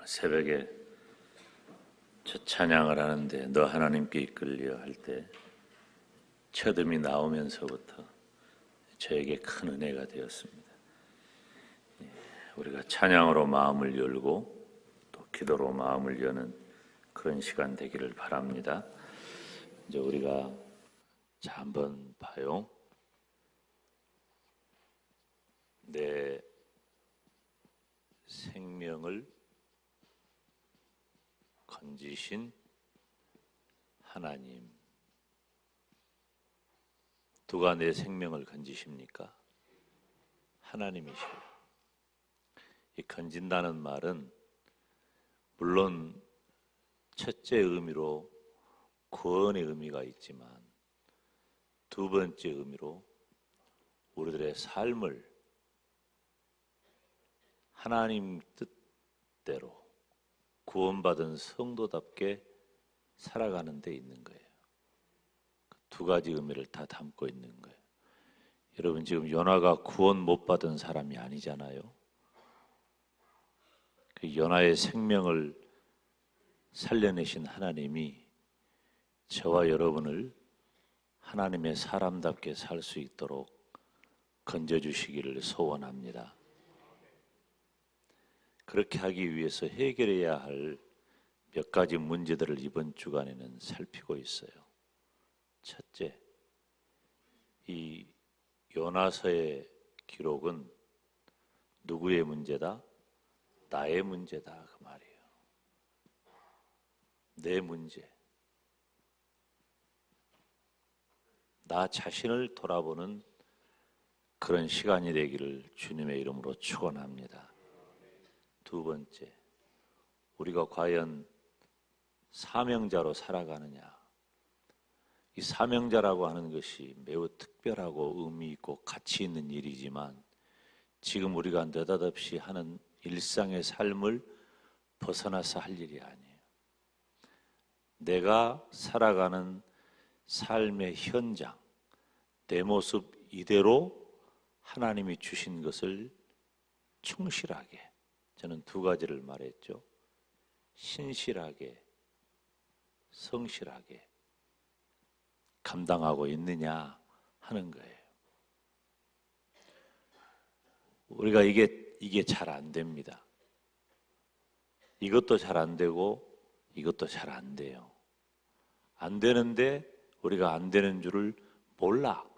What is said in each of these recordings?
새벽에 첫 찬양을 하는데 너 하나님께 이끌려 할 때 첫음이 나오면서부터 저에게 큰 은혜가 되었습니다. 우리가 찬양으로 마음을 열고 또 기도로 마음을 여는 그런 시간 되기를 바랍니다. 이제 우리가 한번 봐요. 내 생명을 건지신 하나님. 누가 내 생명을 건지십니까? 하나님이시요. 이 건진다는 말은 물론 첫째 의미로 구원의 의미가 있지만 두 번째 의미로 우리들의 삶을 하나님 뜻대로 구원받은 성도답게 살아가는 데 있는 거예요. 두 가지 의미를 다 담고 있는 거예요. 여러분 지금 요나가 구원 못 받은 사람이 아니잖아요. 그 요나의 생명을 살려내신 하나님이 저와 여러분을 하나님의 사람답게 살 수 있도록 건져주시기를 소원합니다. 그렇게 하기 위해서 해결해야 할 몇 가지 문제들을 이번 주간에는 살피고 있어요. 첫째, 이 요나서의 기록은 누구의 문제다? 나의 문제다 그 말이에요. 내 문제. 나 자신을 돌아보는 그런 시간이 되기를 주님의 이름으로 축원합니다. 두 번째, 우리가 과연 사명자로 살아가느냐. 이 사명자라고 하는 것이 매우 특별하고 의미 있고 가치 있는 일이지만 지금 우리가 느닷없이 하는 일상의 삶을 벗어나서 할 일이 아니에요. 내가 살아가는 삶의 현장, 내 모습 이대로 하나님이 주신 것을 충실하게, 저는 두 가지를 말했죠. 신실하게, 성실하게 감당하고 있느냐 하는 거예요. 우리가 이게 잘 안 됩니다. 이것도 잘 안 되고 이것도 잘 안 돼요. 안 되는데 우리가 안 되는 줄을 몰라.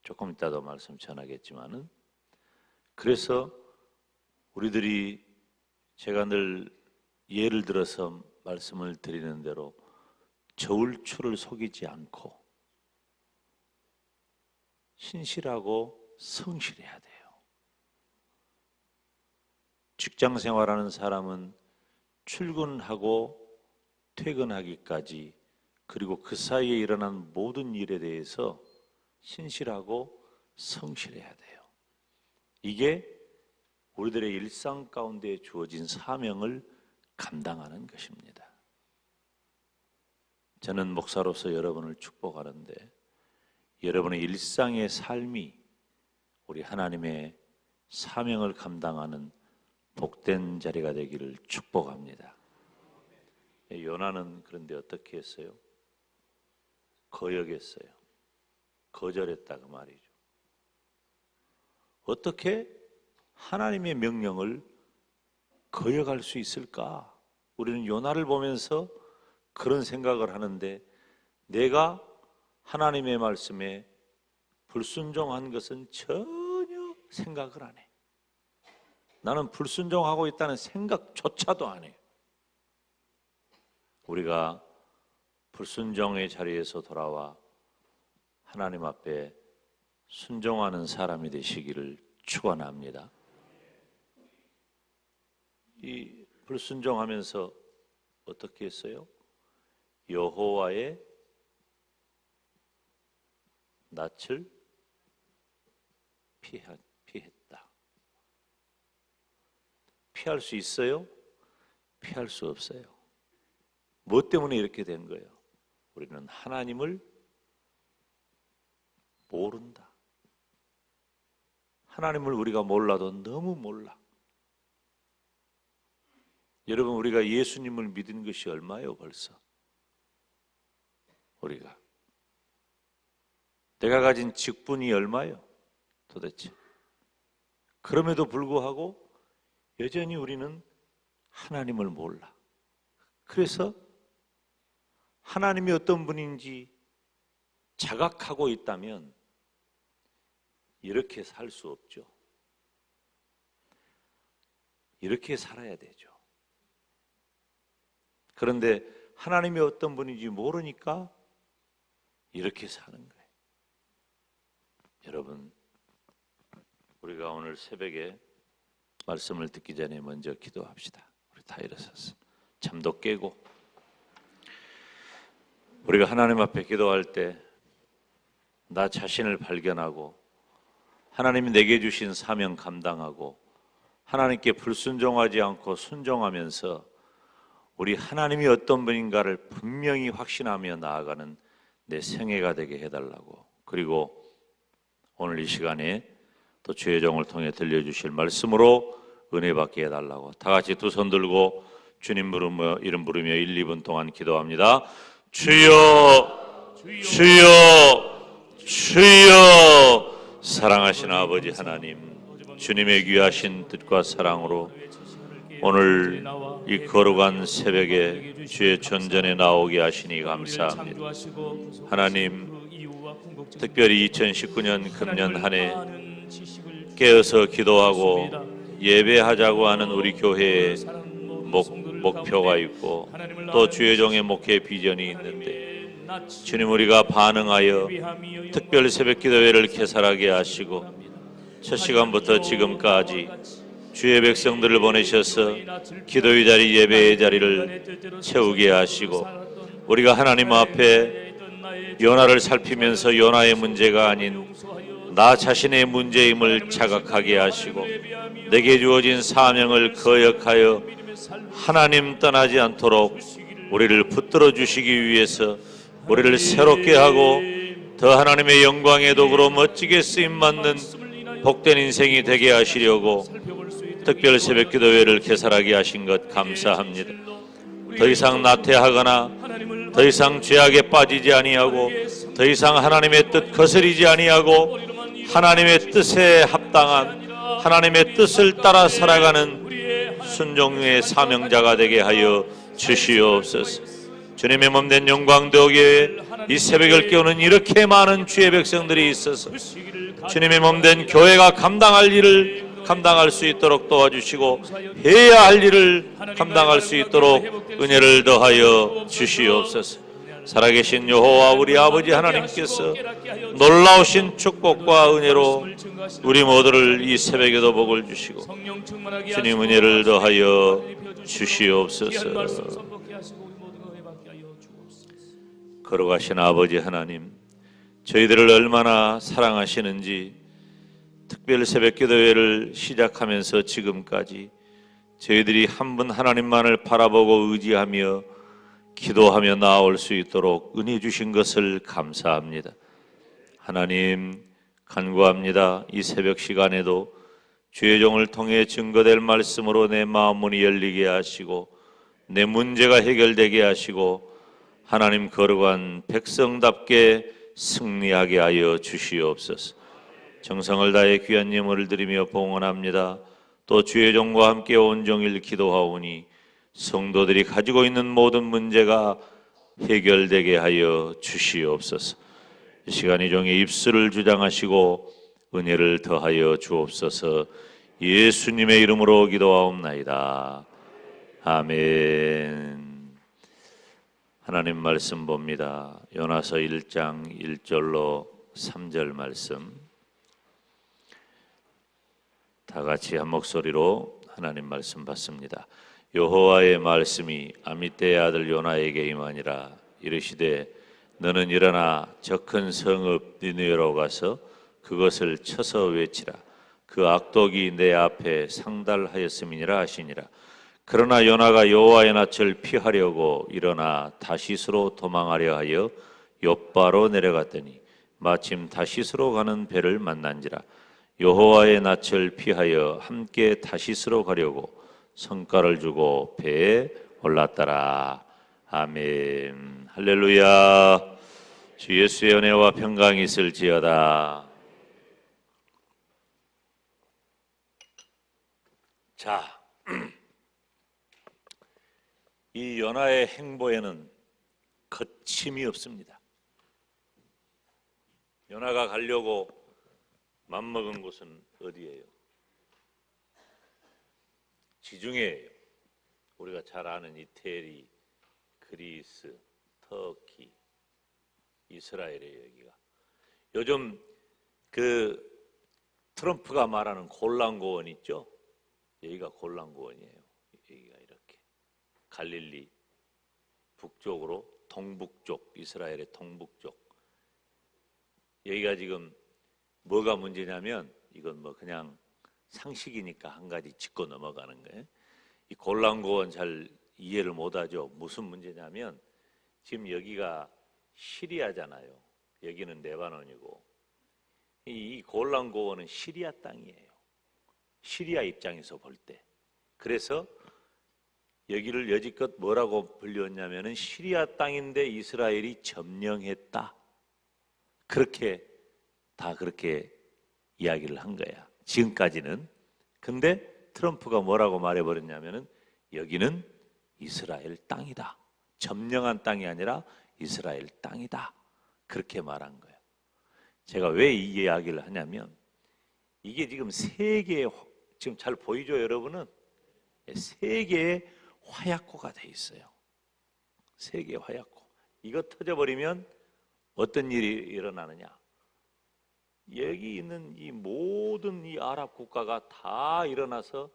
조금 이따도 말씀 전하겠지만은 그래서 우리들이 제가 늘 예를 들어서 말씀을 드리는 대로 저울추를 속이지 않고 신실하고 성실해야 돼요. 직장 생활하는 사람은 출근하고 퇴근하기까지 그리고 그 사이에 일어난 모든 일에 대해서 신실하고 성실해야 돼요. 이게 우리들의 일상 가운데 주어진 사명을 감당하는 것입니다. 저는 목사로서 여러분을 축복하는데 여러분의 일상의 삶이 우리 하나님의 사명을 감당하는 복된 자리가 되기를 축복합니다. 요나는 그런데 어떻게 했어요? 거역했어요. 거절했다 그 말이죠. 어떻게 하나님의 명령을 거역할 수 있을까? 우리는 요나를 보면서 그런 생각을 하는데 내가 하나님의 말씀에 불순종한 것은 전혀 생각을 안 해. 나는 불순종하고 있다는 생각조차도 안 해요. 우리가 불순종의 자리에서 돌아와 하나님 앞에 순종하는 사람이 되시기를 축원합니다. 이 불순종하면서 어떻게 했어요? 여호와의 낯을 피했다. 피할 수 있어요? 피할 수 없어요. 뭐 때문에 이렇게 된 거예요? 우리는 하나님을 모른다. 하나님을 우리가 몰라도 너무 몰라. 여러분, 우리가 예수님을 믿은 것이 얼마예요 벌써? 우리가 내가 가진 직분이 얼마예요 도대체? 그럼에도 불구하고 여전히 우리는 하나님을 몰라. 그래서 하나님이 어떤 분인지 자각하고 있다면 이렇게 살 수 없죠. 이렇게 살아야 되죠. 그런데 하나님이 어떤 분인지 모르니까 이렇게 사는 거예요. 여러분, 우리가 오늘 새벽에 말씀을 듣기 전에 먼저 기도합시다. 우리 다 일어섰어. 잠도 깨고 우리가 하나님 앞에 기도할 때 나 자신을 발견하고 하나님이 내게 주신 사명 감당하고 하나님께 불순종하지 않고 순종하면서 우리 하나님이 어떤 분인가를 분명히 확신하며 나아가는 내 생애가 되게 해달라고, 그리고 오늘 이 시간에 또 주의 종을 통해 들려주실 말씀으로 은혜 받게 해달라고 다 같이 두 손 들고 주님 이름 부르며 1, 2분 동안 기도합니다. 주여, 주여, 주여. 사랑하신 아버지 하나님, 주님의 귀하신 뜻과 사랑으로 오늘 이 거룩한 새벽에 주의 전전에 나오게 하시니 감사합니다. 하나님, 특별히 2019년 금년 한 해 깨어서 기도하고 예배하자고 하는 우리 교회의 목표가 있고 또 주의 종의 목회 비전이 있는데, 주님, 우리가 반응하여 특별 새벽 기도회를 개설하게 하시고 첫 시간부터 지금까지 주의 백성들을 보내셔서 기도의 자리, 예배의 자리를 채우게 하시고 우리가 하나님 앞에 요나를 살피면서 요나의 문제가 아닌 나 자신의 문제임을 자각하게 하시고 내게 주어진 사명을 거역하여 하나님 떠나지 않도록 우리를 붙들어 주시기 위해서 우리를 새롭게 하고 더 하나님의 영광의 도구로 멋지게 쓰임받는 복된 인생이 되게 하시려고 특별 새벽 기도회를 개설하게 하신 것 감사합니다. 더 이상 나태하거나 더 이상 죄악에 빠지지 아니하고 더 이상 하나님의 뜻 거스리지 아니하고 하나님의 뜻에 합당한 하나님의 뜻을 따라 살아가는 순종의 사명자가 되게 하여 주시옵소서. 주님의 몸된 영광되게 이 새벽을 깨우는 이렇게 많은 주의 백성들이 있어서 주님의 몸된 교회가 감당할 일을 감당할 수 있도록 도와주시고 해야 할 일을 감당할 수 있도록 은혜를 더하여 주시옵소서. 살아계신 여호와 우리 아버지 하나님께서 놀라우신 축복과 은혜로 우리 모두를 이 새벽에도 복을 주시고 주님 은혜를 더하여 주시옵소서. 걸어가신 아버지 하나님, 저희들을 얼마나 사랑하시는지 특별 새벽 기도회를 시작하면서 지금까지 저희들이 한 분 하나님만을 바라보고 의지하며 기도하며 나아올 수 있도록 은혜 주신 것을 감사합니다. 하나님, 간구합니다. 이 새벽 시간에도 주의 종을 통해 증거될 말씀으로 내 마음 문이 열리게 하시고 내 문제가 해결되게 하시고 하나님 거룩한 백성답게 승리하게 하여 주시옵소서. 정성을 다해 귀한 예물을 드리며 봉헌합니다. 또 주의 종과 함께 온종일 기도하오니 성도들이 가지고 있는 모든 문제가 해결되게 하여 주시옵소서. 이 시간 이 종의 입술을 주장하시고 은혜를 더하여 주옵소서. 예수님의 이름으로 기도하옵나이다. 아멘. 하나님 말씀 봅니다. 요나서 1장 1절로 3절 말씀 다 같이 한 목소리로 하나님 말씀 받습니다. 여호와의 말씀이 아미떼의 아들 요나에게 임하니라. 이르시되 너는 일어나 저 큰 성읍 니느웨로 가서 그것을 쳐서 외치라. 그 악독이 내 앞에 상달하였음이니라 하시니라. 그러나 요나가 여호와의 낯을 피하려고 일어나 다시스로 도망하려 하여 욥바로 내려갔더니 마침 다시스로 가는 배를 만난지라. 여호와의 낯을 피하여 함께 다시스로 가려고 성과를 주고 배에 올랐더라. 아멘. 할렐루야. 주 예수의 은혜와 평강이 있을지어다. 자, 이 요나의 행보에는 거침이 없습니다. 요나가 가려고 맘먹은 곳은 어디예요? 지중해예요. 우리가 잘 아는 이태리, 그리스, 터키, 이스라엘이에요. 여기가 요즘 그 트럼프가 말하는 골란고원 있죠? 여기가 골란고원이에요. 여기가 이렇게 갈릴리 북쪽으로 동북쪽, 이스라엘의 동북쪽. 여기가 지금 뭐가 문제냐면 이건 뭐 그냥 상식이니까 한 가지 짚고 넘어가는 거예요. 이 골란고원 잘 이해를 못하죠. 무슨 문제냐면 지금 여기가 시리아잖아요. 여기는 레바논이고 이 골란고원은 시리아 땅이에요. 시리아 입장에서 볼 때. 그래서 여기를 여지껏 뭐라고 불렸냐면은 시리아 땅인데 이스라엘이 점령했다. 그렇게 다 그렇게 이야기를 한 거야. 지금까지는. 근데 트럼프가 뭐라고 말해버렸냐면은 여기는 이스라엘 땅이다. 점령한 땅이 아니라 이스라엘 땅이다. 그렇게 말한 거예요. 제가 왜 이 이야기를 하냐면 이게 지금 세계의, 지금 잘 보이죠 여러분은? 세계의 화약고가 돼 있어요. 세계의 화약고. 이거 터져버리면 어떤 일이 일어나느냐? 여기 있는 이 모든 이 아랍 국가가 다 일어나서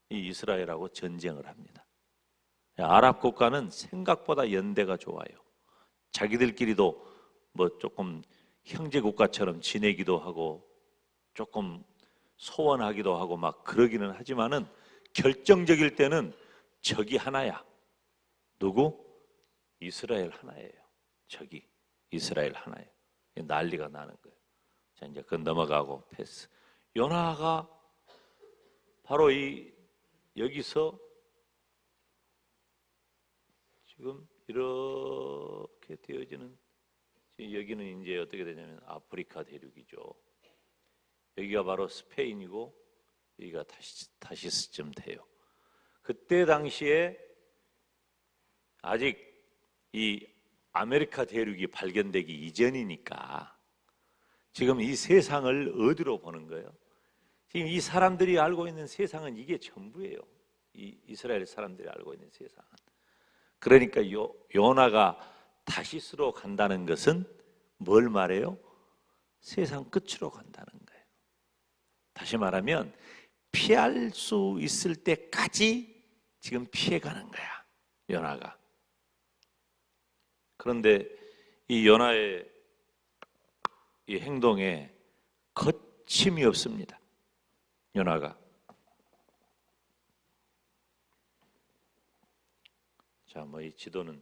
이 이스라엘하고 전쟁을 합니다. 아랍 국가는 생각보다 연대가 좋아요. 자기들끼리도 뭐 조금 형제 국가처럼 지내기도 하고 조금 소원하기도 하고 막 그러기는 하지만은 결정적일 때는 적이 하나야. 누구? 이스라엘 하나예요. 적이 이스라엘 하나예요. 난리가 나는 거예요. 자, 이제 그건 넘어가고 패스. 요나가 바로 이 여기서 지금 이렇게 되어지는, 여기는 이제 어떻게 되냐면 아프리카 대륙이죠. 여기가 바로 스페인이고 여기가 다시스쯤 돼요. 그때 당시에 아직 이 아메리카 대륙이 발견되기 이전이니까 지금 이 세상을 어디로 보는 거예요? 지금 이 사람들이 알고 있는 세상은 이게 전부예요. 이 이스라엘 사람들이 알고 있는 세상은. 그러니까 요나가 다시스로 간다는 것은 뭘 말해요? 세상 끝으로 간다는 거예요. 다시 말하면 피할 수 있을 때까지 지금 피해가는 거야, 요나가. 그런데 이 요나의 이 행동에 거침이 없습니다. 요나가. 자, 뭐 이 지도는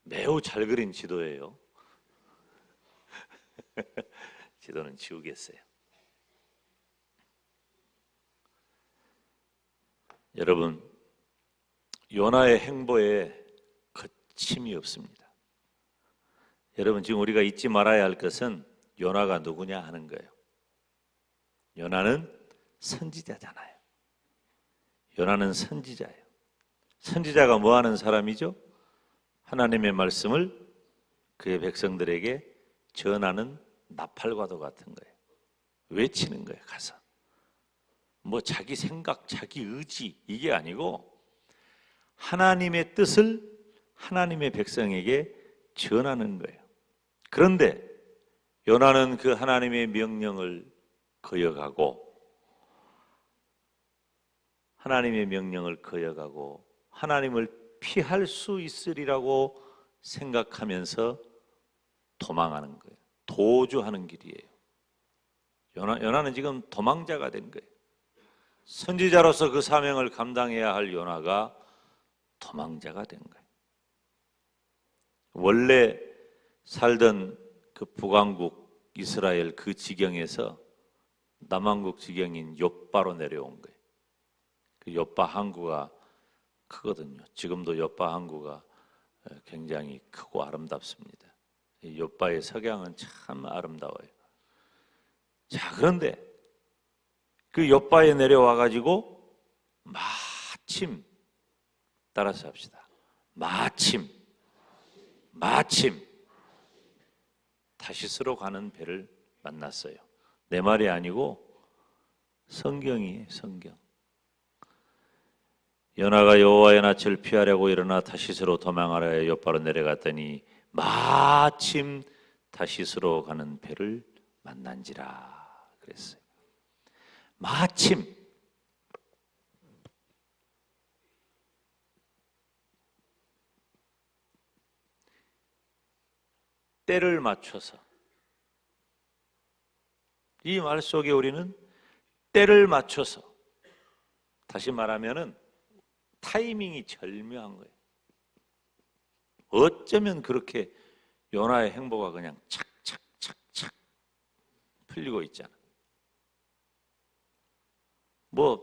매우 잘 그린 지도예요. 지도는 지우겠어요. 여러분, 요나의 행보에 거침이 없습니다. 여러분, 지금 우리가 잊지 말아야 할 것은 요나가 누구냐 하는 거예요. 요나는 선지자잖아요. 요나는 선지자예요. 선지자가 뭐 하는 사람이죠? 하나님의 말씀을 그의 백성들에게 전하는 나팔과도 같은 거예요. 외치는 거예요, 가서. 뭐 자기 생각, 자기 의지 이게 아니고 하나님의 뜻을 하나님의 백성에게 전하는 거예요. 그런데 요나는 그 하나님의 명령을 거역하고 하나님을 피할 수 있으리라고 생각하면서 도망하는 거예요. 도주하는 길이에요. 요나는 지금 도망자가 된 거예요. 선지자로서 그 사명을 감당해야 할 요나가 도망자가 된 거예요. 원래 살던 그 북왕국 이스라엘 그 지경에서 남왕국 지경인 욥바로 내려온 거예요. 그 욥바 항구가 크거든요. 지금도 욥바 항구가 굉장히 크고 아름답습니다. 이 욥바의 석양은 참 아름다워요. 자, 그런데 그 욥바에 내려와 가지고 마침, 따라서 합시다. 마침 다시스로 가는 배를 만났어요. 내 말이 아니고 성경이에요. 성경. 요나가 여호와의 낯을 피하려고 일어나 다시스로 도망하려 욥바로 내려갔더니 마침 다시스로 가는 배를 만난지라 그랬어요. 마침. 때를 맞춰서, 이 말 속에 우리는 때를 맞춰서, 다시 말하면은 타이밍이 절묘한 거예요. 어쩌면 그렇게 요나의 행보가 그냥 착착착착 풀리고 있잖아. 뭐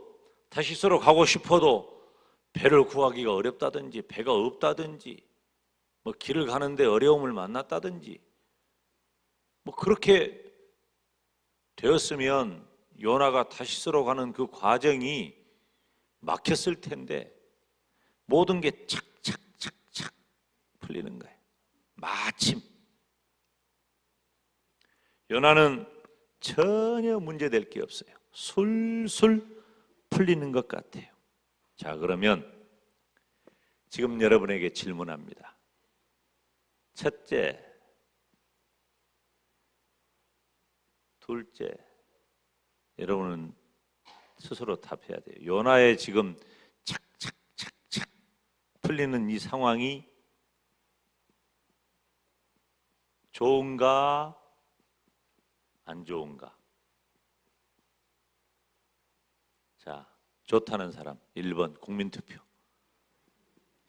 다시스로 가고 싶어도 배를 구하기가 어렵다든지 배가 없다든지 뭐 길을 가는데 어려움을 만났다든지 뭐 그렇게 되었으면 요나가 다시스로 가는 그 과정이 막혔을 텐데 모든 게 착착착착 풀리는 거예요. 마침. 요나는 전혀 문제될 게 없어요. 술술 풀리는 것 같아요. 자, 그러면 지금 여러분에게 질문합니다. 첫째, 둘째, 여러분은 스스로 답해야 돼요. 요나의 지금 착착착착 풀리는 이 상황이 좋은가 안 좋은가? 자, 좋다는 사람 1번 국민투표.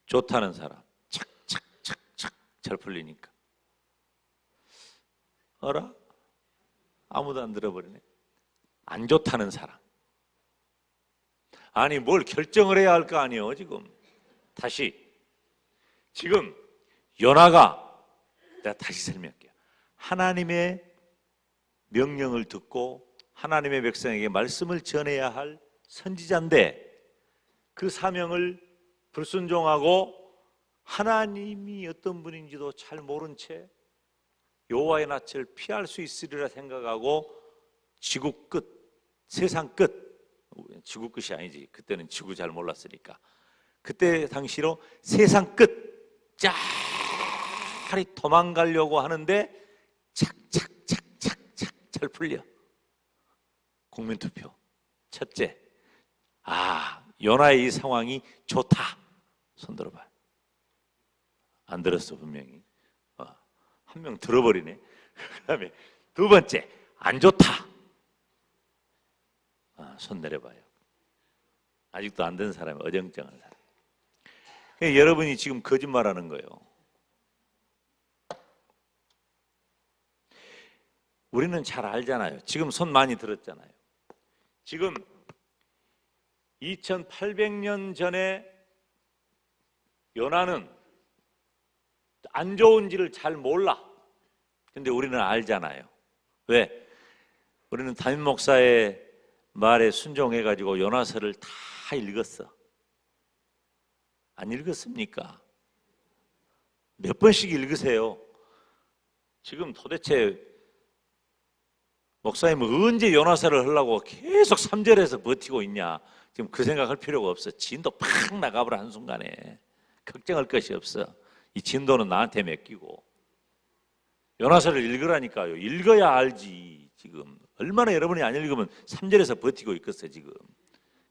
좋다는 사람 착착착착 잘 풀리니까. 어라? 아무도 안 들어버리네. 안 좋다는 사람. 아니 뭘 결정을 해야 할 거 아니에요 지금. 다시 지금 요나가, 내가 다시 설명할게요. 하나님의 명령을 듣고 하나님의 백성에게 말씀을 전해야 할 선지자인데 그 사명을 불순종하고 하나님이 어떤 분인지도 잘 모른 채 여호와의 낯을 피할 수 있으리라 생각하고 지구 끝, 세상 끝, 지구 끝이 아니지, 그때는 지구 잘 몰랐으니까 그때 당시로 세상 끝 짜리 도망가려고 하는데 착착착착착 잘 풀려. 국민투표. 첫째, 요나의 이 상황이 좋다. 손 들어봐요. 안 들었어 분명히. 한 명 들어버리네. 그 다음에 두 번째, 안 좋다. 손 내려봐요. 아직도 안 된 사람이 어정쩡한 사람. 그러니까 여러분이 지금 거짓말하는 거예요. 우리는 잘 알잖아요. 지금 손 많이 들었잖아요. 지금 2800년 전에 요나는 안 좋은지를 잘 몰라. 근데 우리는 알잖아요. 왜? 우리는 담임 목사의 말에 순종해가지고 요나서를 다 읽었어. 안 읽었습니까? 몇 번씩 읽으세요. 지금 도대체 목사님은 언제 요나서를 하려고 계속 3절에서 버티고 있냐. 지금 그 생각할 필요가 없어. 진도 팍 나가버려 한순간에. 걱정할 것이 없어. 이 진도는 나한테 맡기고. 요나서를 읽으라니까요. 읽어야 알지. 지금 얼마나 여러분이 안 읽으면 3절에서 버티고 있겠어요. 지금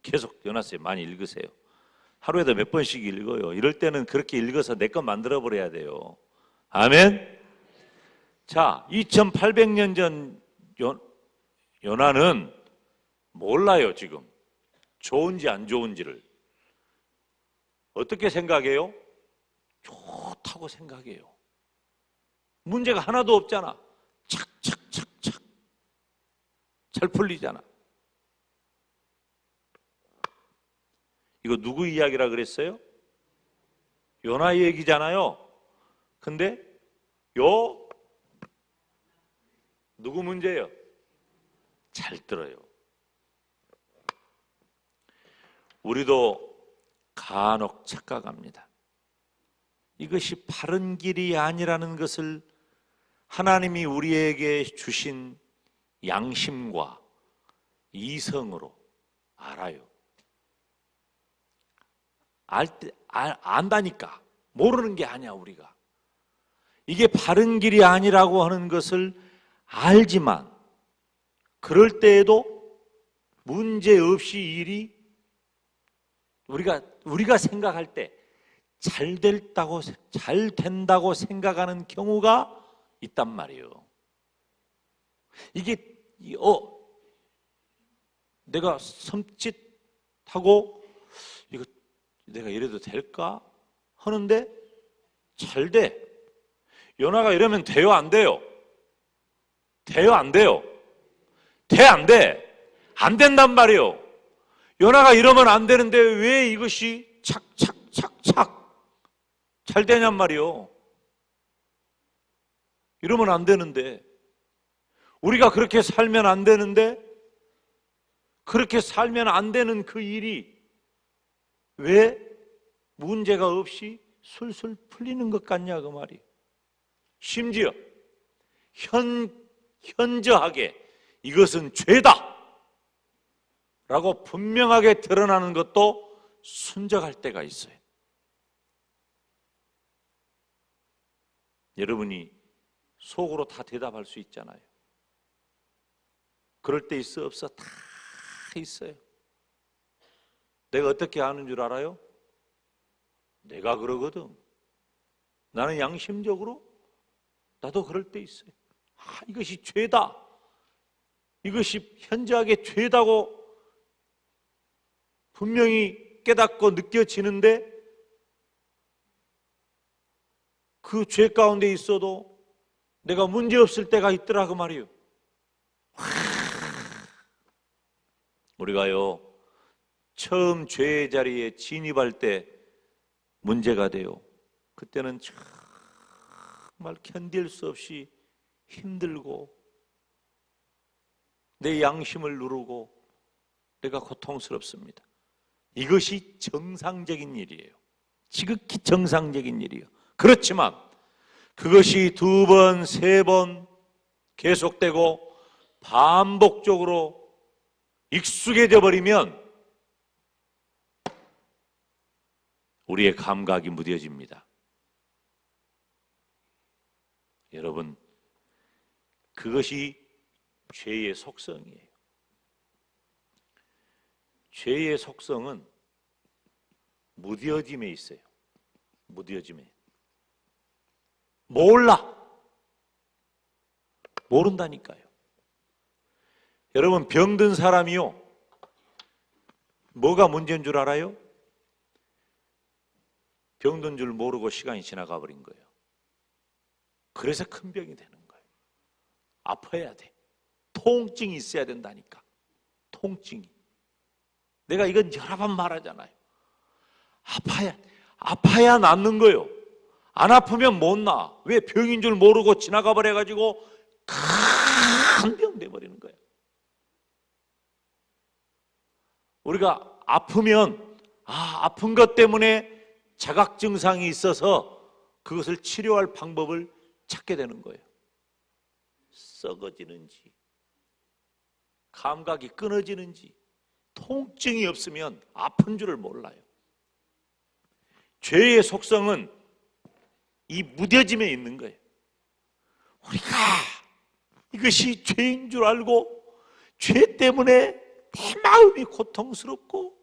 계속 요나서 많이 읽으세요. 하루에도 몇 번씩 읽어요. 이럴 때는 그렇게 읽어서 내 것 만들어버려야 돼요. 아멘. 자, 2800년 전 요나는 몰라요. 지금 좋은지 안 좋은지를. 어떻게 생각해요? 좋다고 생각해요. 문제가 하나도 없잖아. 착착착착 잘 풀리잖아. 이거 누구 이야기라 그랬어요? 요나 얘기잖아요. 근데 누구 문제예요? 잘 들어요. 우리도 간혹 착각합니다. 이것이 바른 길이 아니라는 것을 하나님이 우리에게 주신 양심과 이성으로 알아요. 안다니까. 모르는 게 아니야, 우리가. 이게 바른 길이 아니라고 하는 것을 알지만, 그럴 때에도 문제 없이 일이 우리가 생각할 때 잘 된다고 생각하는 경우가 있단 말이에요. 이게 내가 섬찟하고 이거 내가 이래도 될까 하는데 잘 돼. 요나가 이러면 돼요, 안 돼요? 돼요, 안 돼요? 돼, 안 돼? 안 된단 말이에요. 요나가 이러면 안 되는데 왜 이것이 착착착착 잘 되냔 말이에요. 이러면 안 되는데, 우리가 그렇게 살면 안 되는데, 그렇게 살면 안 되는 그 일이 왜 문제가 없이 술술 풀리는 것 같냐 그 말이. 심지어 현저하게 이것은 죄다 라고 분명하게 드러나는 것도 순적할 때가 있어요. 여러분이 속으로 다 대답할 수 있잖아요. 그럴 때 있어 없어? 다 있어요. 내가 어떻게 아는 줄 알아요? 내가 그러거든. 나는 양심적으로 나도 그럴 때 있어요. 이것이 죄다. 이것이 현저하게 죄다고 분명히 깨닫고 느껴지는데 그 죄 가운데 있어도 내가 문제 없을 때가 있더라 그 말이에요. 우리가요 처음 죄의 자리에 진입할 때 문제가 돼요. 그때는 정말 견딜 수 없이 힘들고 내 양심을 누르고 내가 고통스럽습니다. 이것이 정상적인 일이에요. 지극히 정상적인 일이에요. 그렇지만 그것이 2번, 3번 계속되고 반복적으로 익숙해져 버리면 우리의 감각이 무뎌집니다. 여러분, 그것이 죄의 속성이에요. 죄의 속성은 무뎌짐에 있어요. 무뎌짐에. 모른다니까요. 여러분, 병든 사람이요 뭐가 문제인 줄 알아요? 병든 줄 모르고 시간이 지나가 버린 거예요. 그래서 큰 병이 되는 거예요. 아파야 돼. 통증이 있어야 된다니까. 통증이. 내가 이건 여러 번 말하잖아요. 아파야 낫는 거예요. 안 아프면 못 나. 왜? 병인 줄 모르고 지나가 버려가지고 큰 병 돼버리는 거예요. 우리가 아프면 아픈 것 때문에 자각 증상이 있어서 그것을 치료할 방법을 찾게 되는 거예요. 썩어지는지 감각이 끊어지는지 통증이 없으면 아픈 줄을 몰라요. 죄의 속성은 이 무뎌짐에 있는 거예요. 우리가 이것이 죄인 줄 알고 죄 때문에 내 마음이 고통스럽고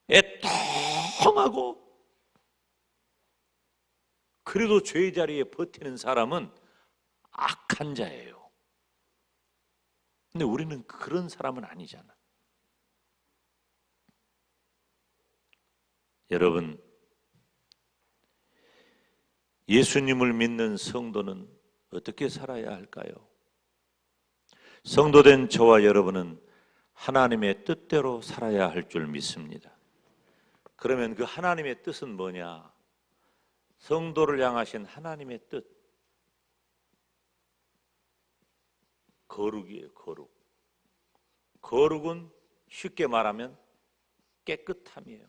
애통하고 그래도 죄의 자리에 버티는 사람은 악한 자예요. 근데 우리는 그런 사람은 아니잖아. 여러분, 예수님을 믿는 성도는 어떻게 살아야 할까요? 성도된 저와 여러분은 하나님의 뜻대로 살아야 할 줄 믿습니다. 그러면 그 하나님의 뜻은 뭐냐? 성도를 향하신 하나님의 뜻, 거룩이에요. 거룩. 거룩은 쉽게 말하면 깨끗함이에요.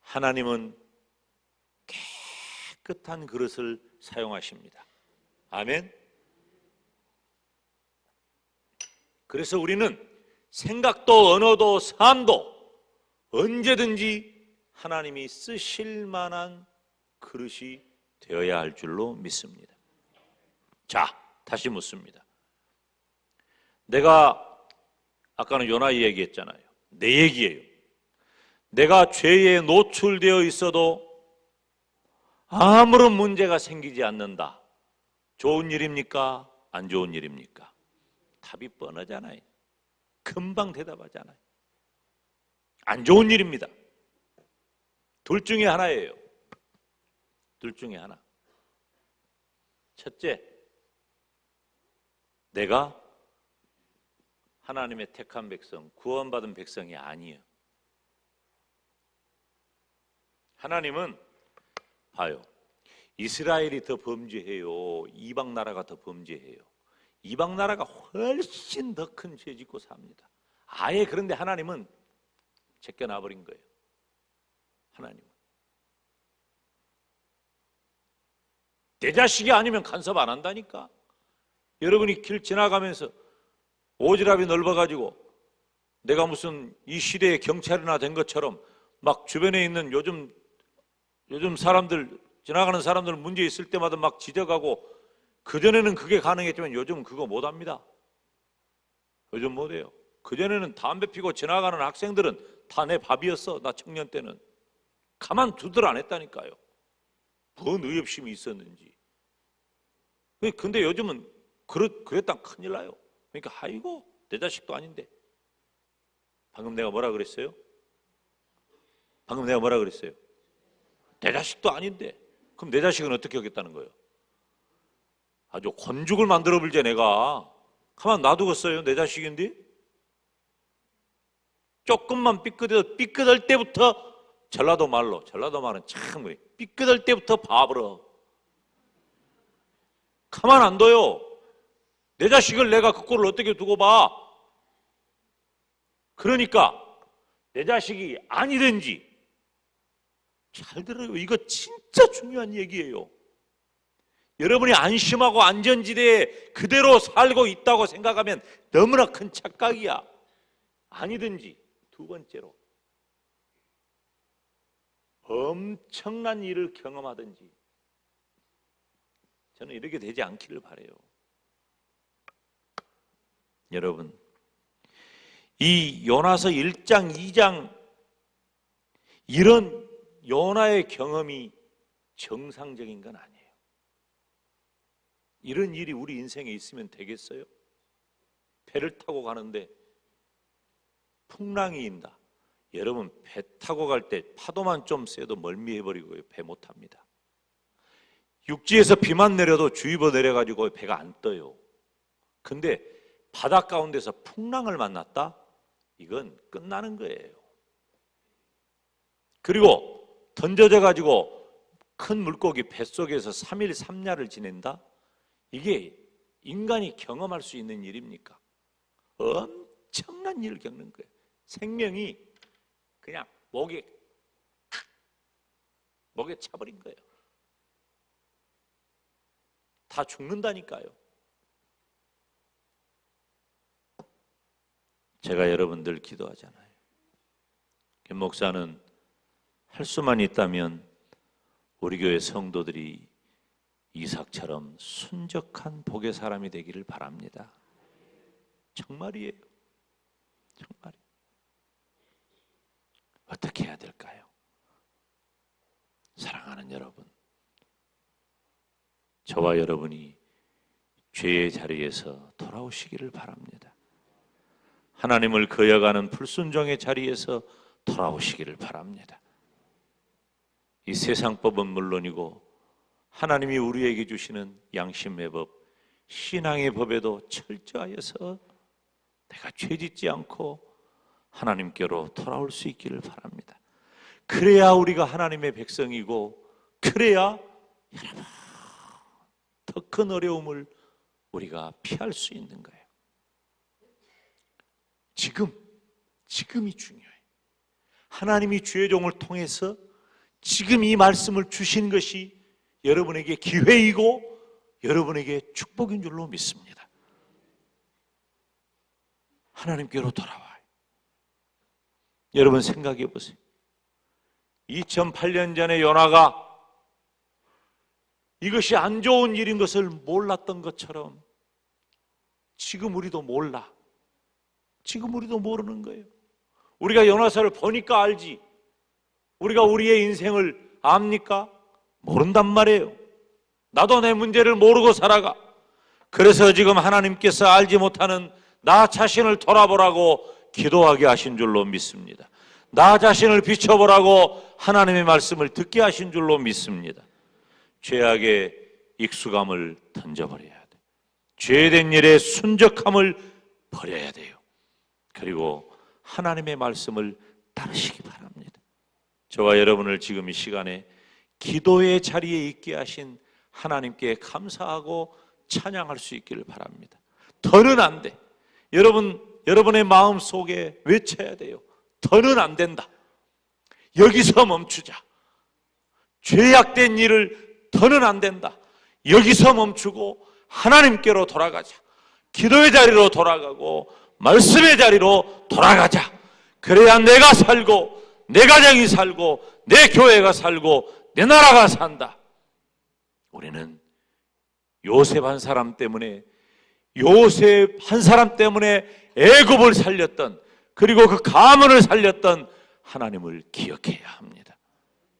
하나님은 깨끗한 그릇을 사용하십니다. 아멘. 그래서 우리는 생각도 언어도 삶도 언제든지 하나님이 쓰실 만한 그릇이 되어야 할 줄로 믿습니다. 자, 다시 묻습니다. 내가 아까는 요나 얘기했잖아요. 내 얘기예요. 내가 죄에 노출되어 있어도 아무런 문제가 생기지 않는다. 좋은 일입니까? 안 좋은 일입니까? 답이 뻔하잖아요. 금방 대답하잖아요. 안 좋은 일입니다. 둘 중에 하나예요. 둘 중에 하나. 첫째, 내가 하나님의 택한 백성, 구원받은 백성이 아니에요. 하나님은 봐요. 이스라엘이 더 범죄해요. 이방 나라가 더 범죄해요. 이방 나라가 훨씬 더 큰 죄 짓고 삽니다. 아예 그런데 하나님은 제껴놔버린 거예요. 하나님은. 내 자식이 아니면 간섭 안 한다니까. 여러분이 길 지나가면서 오지랖이 넓어가지고 내가 무슨 이 시대의 경찰이나 된 것처럼 막 주변에 있는 요즘 사람들, 지나가는 사람들 문제 있을 때마다 막 지적하고, 그전에는 그게 가능했지만 요즘은 그거 못합니다. 요즘 못해요. 그전에는 담배 피고 지나가는 학생들은 다 내 밥이었어. 나 청년 때는. 가만두들 안 했다니까요. 뭔 의협심이 있었는지. 근데 요즘은 그랬다 큰일 나요. 그러니까 아이고 내 자식도 아닌데. 방금 내가 뭐라 그랬어요? 내 자식도 아닌데. 그럼 내 자식은 어떻게 하겠다는 거예요? 아주 건죽을 만들어 불제 내가. 가만 놔두겠어요? 내 자식인데? 조금만 삐끗할 때부터 전라도 말은 참 삐끗할 때부터 봐버려. 가만 안 둬요. 내 자식을 내가 그 꼴을 어떻게 두고 봐. 그러니까 내 자식이 아니든지, 잘 들어요. 이거 진짜 중요한 얘기예요. 여러분이 안심하고 안전지대에 그대로 살고 있다고 생각하면 너무나 큰 착각이야. 아니든지, 두 번째로 엄청난 일을 경험하든지, 저는 이렇게 되지 않기를 바라요. 여러분, 이 요나서 1장, 2장 이런 요나의 경험이 정상적인 건 아니에요. 이런 일이 우리 인생에 있으면 되겠어요? 배를 타고 가는데 풍랑이 인다. 여러분, 배 타고 갈 때 파도만 좀 세도 멀미해버리고 배 못 탑니다. 육지에서 비만 내려도 주의보 내려가지고 배가 안 떠요. 근데 바다 가운데서 풍랑을 만났다? 이건 끝나는 거예요. 그리고 던져져 가지고 큰 물고기 뱃속에서 3일 3야를 지낸다? 이게 인간이 경험할 수 있는 일입니까? 엄청난 일을 겪는 거예요. 생명이 그냥 목에 차버린 거예요. 다 죽는다니까요. 제가 여러분들 기도하잖아요. 김 목사는 할 수만 있다면 우리 교회 성도들이 이삭처럼 순적한 복의 사람이 되기를 바랍니다. 정말이에요. 정말이에요. 어떻게 해야 될까요? 사랑하는 여러분, 저와 여러분이 죄의 자리에서 돌아오시기를 바랍니다. 하나님을 거역하는 불순종의 자리에서 돌아오시기를 바랍니다. 이 세상 법은 물론이고 하나님이 우리에게 주시는 양심의 법, 신앙의 법에도 철저하여서 내가 죄짓지 않고 하나님께로 돌아올 수 있기를 바랍니다. 그래야 우리가 하나님의 백성이고, 그래야 여러분 더 큰 어려움을 우리가 피할 수 있는 거예요. 지금이 중요해요. 하나님이 주의 종을 통해서 지금 이 말씀을 주신 것이 여러분에게 기회이고 여러분에게 축복인 줄로 믿습니다. 하나님께로 돌아와요. 여러분 생각해 보세요. 2008년 전에 요나가 이것이 안 좋은 일인 것을 몰랐던 것처럼 지금 우리도 몰라. 지금 우리도 모르는 거예요. 우리가 요나서를 보니까 알지. 우리가 우리의 인생을 압니까? 모른단 말이에요. 나도 내 문제를 모르고 살아가. 그래서 지금 하나님께서 알지 못하는 나 자신을 돌아보라고 기도하게 하신 줄로 믿습니다. 나 자신을 비춰보라고 하나님의 말씀을 듣게 하신 줄로 믿습니다. 죄악의 익숙함을 던져버려야 돼. 죄된 일의 순적함을 버려야 돼요. 그리고 하나님의 말씀을 따르시기 바랍니다. 저와 여러분을 지금 이 시간에 기도의 자리에 있게 하신 하나님께 감사하고 찬양할 수 있기를 바랍니다. 더는 안 돼. 여러분의 마음 속에 외쳐야 돼요. 더는 안 된다. 여기서 멈추자. 죄악된 일을 더는 안 된다. 여기서 멈추고 하나님께로 돌아가자. 기도의 자리로 돌아가고 말씀의 자리로 돌아가자. 그래야 내가 살고 내 가정이 살고 내 교회가 살고 내 나라가 산다. 우리는 요셉 한 사람 때문에 애굽을 살렸던, 그리고 그 가문을 살렸던 하나님을 기억해야 합니다.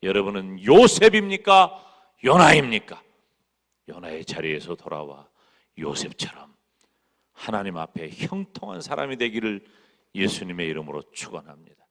여러분은 요셉입니까? 요나입니까? 요나의 자리에서 돌아와 요셉처럼 하나님 앞에 형통한 사람이 되기를 예수님의 이름으로 축원합니다.